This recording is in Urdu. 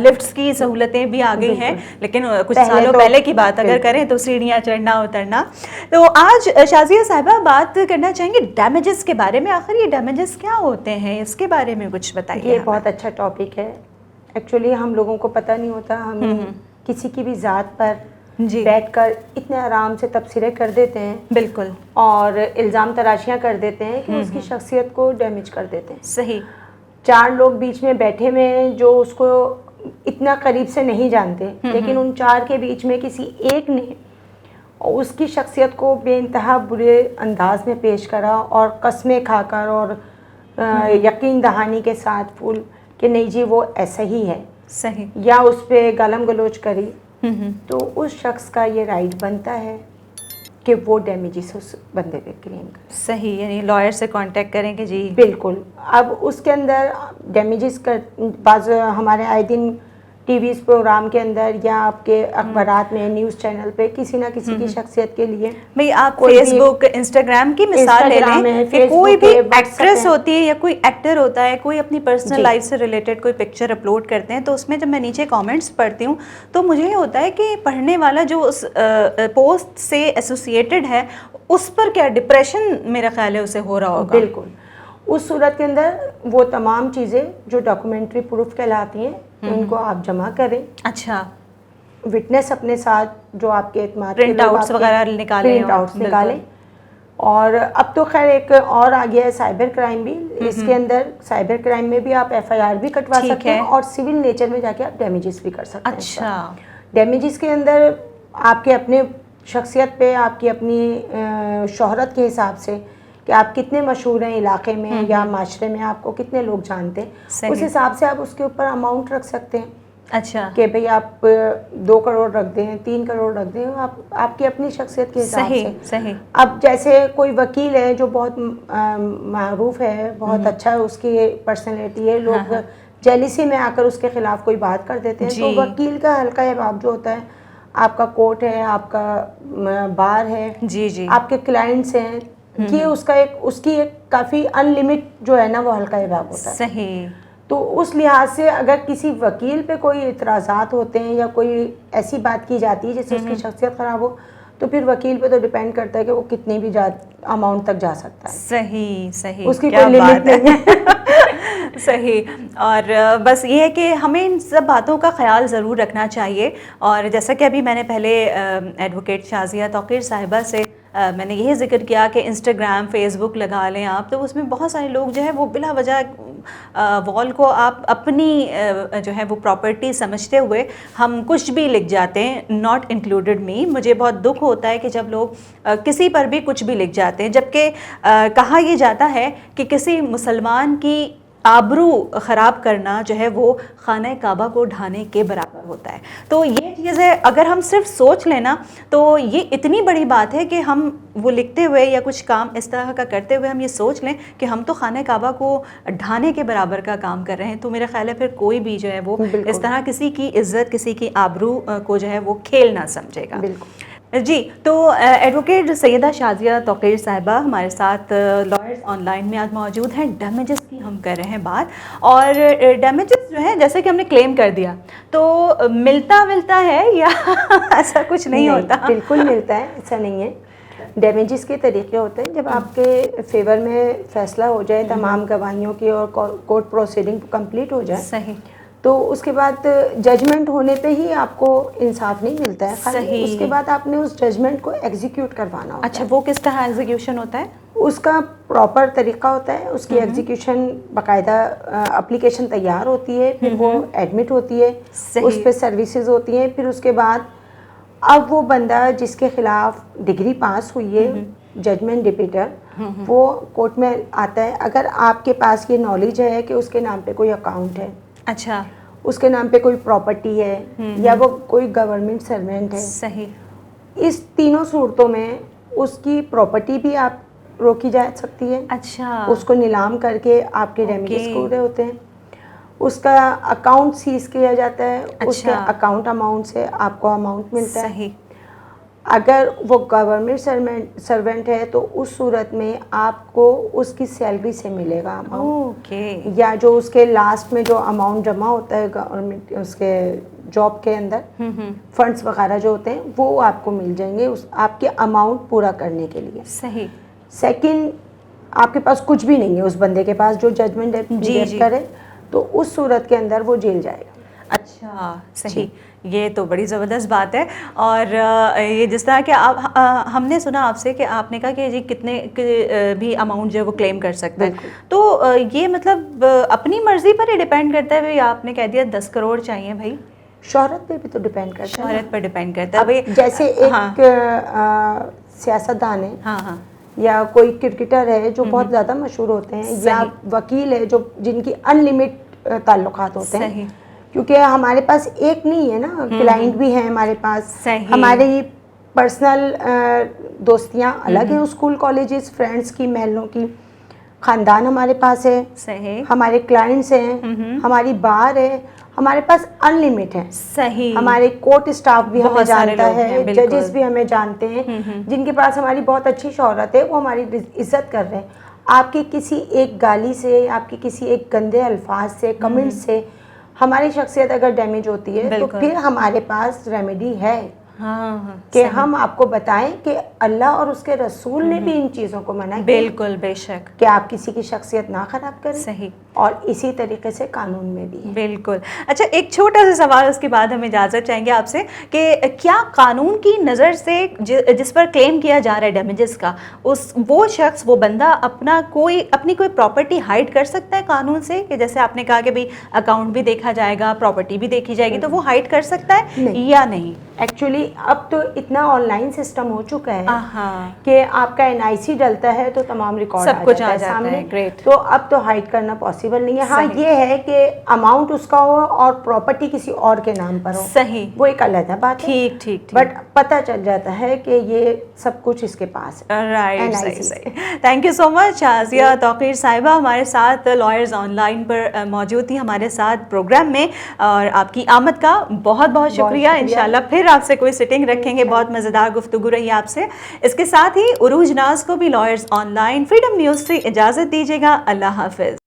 لفٹس کی سہولتیں بھی آ گئی ہیں، لیکن کچھ سالوں پہلے کی بات اگر کریں تو سیڑھیاں چڑھنا اترنا. تو آج شازیہ صاحبہ بات کرنا چاہیں گے ڈیمیجز کے بارے میں. آخر یہ ڈیمیجز کیا ہوتے ہیں، اس کے بارے میں کچھ بتائیے. یہ بہت اچھا ٹاپک ہے. ایکچولی ہم لوگوں کو پتہ نہیں ہوتا، ہم کسی کی بھی ذات پر بیٹھ کر اتنے آرام سے تبصرے کر دیتے ہیں، بالکل، اور الزام تراشیاں کر دیتے ہیں کہ اس کی شخصیت کو ڈیمیج کر دیتے ہیں. صحیح. 4 لوگ بیچ میں بیٹھے ہوئے ہیں جو اس کو اتنا قریب سے نہیں جانتے، لیکن ان 4 کے بیچ میں کسی ایک نے اس کی شخصیت کو بے انتہا برے انداز میں پیش کرا اور قسمیں کھا کر اور یقین دہانی کے ساتھ پھول کہ نہیں جی وہ ایسا ہی ہے. صحیح. یا اس پہ گالم گلوچ کری، تو اس شخص کا یہ رائٹ بنتا ہے کہ وہ ڈیمیجز اس بندے پہ کلیم کرے. صحیح. یعنی لائر سے کانٹیکٹ کریں کہ جی بالکل. اب اس کے اندر ڈیمیجز کا بعض ہمارے آئے دن ٹی ویز پروگرام کے اندر یا آپ کے اخبارات میں نیوز چینل پہ کسی نہ کسی کی شخصیت کے لیے بھئی آپ فیس بک انسٹاگرام کی مثال لے لیں کہ کوئی بھی ایکٹریس ہوتی ہے یا کوئی ایکٹر ہوتا ہے، کوئی اپنی پرسنل لائف سے ریلیٹڈ کوئی پکچر اپلوڈ کرتے ہیں، تو اس میں جب میں نیچے کامنٹس پڑھتی ہوں تو مجھے یہ ہوتا ہے کہ پڑھنے والا جو اس پوسٹ سے ایسوسیٹڈ ہے اس پر کیا ڈپریشن میرا خیال ہے اسے ہو رہا ہوگا. بالکل. اس صورت کے اندر وہ تمام چیزیں جو ڈاکومنٹری پروف کہلاتی ہیں ان کو آپ جمع کریں. اچھا. وٹنس اپنے ساتھ جو آپ کے اعتماد کے پرنٹ آؤٹس وغیرہ نکالیں، پرنٹ آؤٹس نکالیں. اور اب تو خیر ایک اور آ گیا ہے سائبر کرائم بھی. اس کے اندر سائبر کرائم میں بھی آپ ایف آئی آر بھی کٹوا سکتے ہیں اور سول نیچر میں جا کے آپ ڈیمیجز بھی کر سکتے ہیں. اچھا. ڈیمیجز کے اندر آپ کے اپنے شخصیت پہ، آپ کی اپنی شہرت کے حساب سے کہ آپ کتنے مشہور ہیں علاقے میں یا معاشرے میں، آپ کو کتنے لوگ جانتے ہیں، اس حساب سے آپ اس کے اوپر اماؤنٹ رکھ سکتے ہیں. اچھا. کہ بھئی آپ 2 کروڑ رکھ دیں، 3 کروڑ رکھ دیں، آپ کی اپنی شخصیت کے حساب سے. صحیح. اب جیسے کوئی وکیل ہے جو بہت معروف ہے، بہت اچھا اس کی پرسنالٹی ہے، لوگ جیلیسی میں آ کر اس کے خلاف کوئی بات کر دیتے ہیں، تو وکیل کا حلقہ باب جو ہوتا ہے، آپ کا کورٹ ہے، آپ کا بار ہے، آپ کے کلائنٹس ہیں، یہ اس کی ایک کافی ان لمٹ جو ہے نا وہ حلقہ باب ہوتا ہے. صحیح. تو اس لحاظ سے اگر کسی وکیل پہ کوئی اعتراضات ہوتے ہیں یا کوئی ایسی بات کی جاتی ہے جس سے اس کی شخصیت خراب ہو، تو پھر وکیل پہ تو ڈیپینڈ کرتا ہے کہ وہ کتنی بھی اماؤنٹ تک جا سکتا ہے. صحیح. صحیح. اس کی کوئی لمٹ نہیں ہے. صحیح. اور بس یہ ہے کہ ہمیں ان سب باتوں کا خیال ضرور رکھنا چاہیے. اور جیسا کہ ابھی میں نے پہلے ایڈوکیٹ شازیہ توقیر صاحبہ سے میں نے یہی ذکر کیا کہ انسٹاگرام، فیس بک لگا لیں آپ، تو اس میں بہت سارے لوگ جو ہے وہ بلا وجہ وال کو آپ اپنی جو ہے وہ پراپرٹی سمجھتے ہوئے ہم کچھ بھی لکھ جاتے ہیں، ناٹ انکلوڈڈ می. مجھے بہت دکھ ہوتا ہے کہ جب لوگ کسی پر بھی کچھ بھی لکھ جاتے ہیں، جبکہ کہا یہ جاتا ہے کہ کسی مسلمان کی آبرو خراب کرنا جو ہے وہ خانہ کعبہ کو ڈھانے کے برابر ہوتا ہے. تو یہ چیزیں اگر ہم صرف سوچ لینا تو یہ اتنی بڑی بات ہے کہ ہم وہ لکھتے ہوئے یا کچھ کام اس طرح کا کرتے ہوئے ہم یہ سوچ لیں کہ ہم تو خانہ کعبہ کو ڈھانے کے برابر کا کام کر رہے ہیں، تو میرا خیال ہے پھر کوئی بھی جو ہے وہ اس طرح کسی کی عزت، کسی کی آبرو کو جو ہے وہ کھیل نہ سمجھے گا. جی. تو ایڈوکیٹ سیدہ شازیہ توقیر صاحبہ ہمارے ساتھ لائرز آن لائن میں آج موجود ہیں. ڈیمیجز کی ہم کر رہے ہیں بات، اور ڈیمیجز جو ہے جیسے کہ ہم نے کلیم کر دیا تو ملتا ہے یا ایسا کچھ نہیں ہوتا؟ بالکل ملتا ہے، ایسا نہیں ہے. ڈیمیجز کے طریقے ہوتے ہیں. جب آپ کے فیور میں فیصلہ ہو جائے، تمام گواہیوں کی اور کورٹ پروسیڈنگ کمپلیٹ ہو جائے، صحیح، تو اس کے بعد ججمنٹ ہونے پہ ہی آپ کو انصاف نہیں ملتا ہے. صحیح. اس کے بعد آپ نے اس ججمنٹ کو ایگزیکیوٹ کروانا ہوتا ہے. اچھا، وہ کس طرح ایگزیکیوشن ہوتا ہے؟ اس کا پراپر طریقہ ہوتا ہے. اس کی ایگزیکیوشن باقاعدہ اپلیکیشن تیار ہوتی ہے، پھر وہ ایڈمٹ ہوتی ہے، اس پہ سروسز ہوتی ہیں. پھر اس کے بعد اب وہ بندہ جس کے خلاف ڈگری پاس ہوئی ہے، ججمنٹ ڈپیٹر، وہ کورٹ میں آتا ہے. اگر آپ کے پاس یہ نالج ہے کہ اس کے نام پہ کوئی اکاؤنٹ ہے، اچھا، اس کے نام پہ کوئی پراپرٹی ہے، یا وہ کوئی گورنمنٹ سروینٹ ہے، صحیح، اس تینوں صورتوں میں اس کی پراپرٹی بھی آپ روکی جا سکتی ہے. اچھا، اس کو نیلام کر کے آپ کے ڈیمیجز پورے ہوتے ہیں. اس کا اکاؤنٹ سیز کیا جاتا ہے. اس کے اکاؤنٹ اماؤنٹ سے آپ کو اماؤنٹ ملتا ہے. صحیح. اگر وہ گورنمنٹ سرونٹ ہے تو اس صورت میں آپ کو اس کی سیلری سے ملے گا اماؤنٹ، یا جو اس کے لاسٹ میں جو اماؤنٹ جمع ہوتا ہے گورنمنٹ اس کے جاب کے اندر فنڈس وغیرہ جو ہوتے ہیں وہ آپ کو مل جائیں گے آپ کے اماؤنٹ پورا کرنے کے لیے. صحیح. سیکنڈ، آپ کے پاس کچھ بھی نہیں ہے اس بندے کے پاس جو ججمنٹ کرے تو اس صورت کے اندر وہ جیل جائے گا. اچھا صحیح. یہ تو بڑی زبردست بات ہے. اور یہ جس طرح کہ آپ ہم نے سنا آپ سے کہ آپ نے کہا کہ جی کتنے بھی اماؤنٹ جو ہے وہ کلیم کر سکتے ہیں, تو یہ مطلب اپنی مرضی پر ہی ڈیپینڈ کرتا ہے. بھائی آپ نے کہہ دیا 10 کروڑ چاہیے, بھائی شہرت پہ بھی تو ڈیپینڈ کرتا ہے. شہرت پر ڈیپینڈ کرتا ہے. جیسے ایک سیاستدان ہے, ہاں ہاں, یا کوئی کرکٹر ہے جو بہت زیادہ مشہور ہوتے ہیں, یا وکیل ہے جو جن کی ان لمٹ تعلقات ہوتے ہیں, کیونکہ ہمارے پاس ایک نہیں ہے نا, کلائنٹ بھی ہیں ہمارے پاس. ہماری پرسنل دوستیاں الگ ہیں, اسکول کالجز فرینڈس کی, محلوں کی, خاندان ہمارے پاس ہے, ہمارے کلائنٹس ہیں, ہماری بار ہے, ہمارے پاس ان لمٹ ہے. صحیح. ہمارے کورٹ اسٹاف بھی ہمیں جانتا ہے, ججز بھی ہمیں جانتے ہیں, جن کے پاس ہماری بہت اچھی شہرت ہے, وہ ہماری عزت کر رہے ہیں. آپ کی کسی ایک گالی سے, آپ کی کسی ایک گندے الفاظ سے, کمنٹ سے ہماری شخصیت اگر ڈیمیج ہوتی ہے تو پھر ہمارے پاس ریمیڈی ہے کہ ہم آپ کو بتائیں کہ اللہ اور اس کے رسول نے بھی ان چیزوں کو منع کیا. بالکل, بے شک, کہ آپ کسی کی شخصیت نہ خراب کریں. صحیح. اور اسی طریقے سے قانون میں بھی ہے. بالکل. اچھا, ایک چھوٹا سا سوال اس کے بعد ہم اجازت چاہیں گے آپ سے کہ کیا قانون کی نظر سے جس پر کلیم کیا جا رہا ہے ڈیمیجز کا, وہ شخص, وہ بندہ اپنی کوئی پراپرٹی ہائڈ کر سکتا ہے قانون سے؟ کہ جیسے آپ نے کہا کہ بھئی اکاؤنٹ بھی دیکھا جائے گا, پراپرٹی بھی دیکھی جائے گی, تو وہ ہائڈ کر سکتا ہے یا نہیں؟ ایکچولی اب تو اتنا آن لائن سسٹم ہو چکا ہے کہ آپ کا NIC ڈلتا ہے تو تمام ریکارڈ سب کچھ آ جاتا ہے. گریٹ. تو اب تو ہائڈ کرنا پاسبل نہیں ہے. ہاں یہ ہے کہ اماؤنٹ اس کا ہو اور پراپرٹی کسی اور کے نام پر ہو. صحیح. وہ ایک علیحدہ بات ہے. ٹھیک ٹھیک. بٹ پتہ چل جاتا ہے کہ یہ سب کچھ اس کے پاس ہے. رائٹ. صحیح. تھینک یو سو مچ آسیہ توقیر صاحبہ, ہمارے ساتھ لائرز آن لائن پر موجود تھی ہمارے ساتھ پروگرام میں, اور آپ کی آمد کا بہت بہت شکریہ. انشاءاللہ پھر آپ سے کوئی سٹنگ رکھیں گے. بہت مزیدار گفتگو رہی آپ سے. اس کے ساتھ ہی عروج ناز کو بھی lawyers on line freedom news سے اجازت دیجیے گا. اللہ حافظ.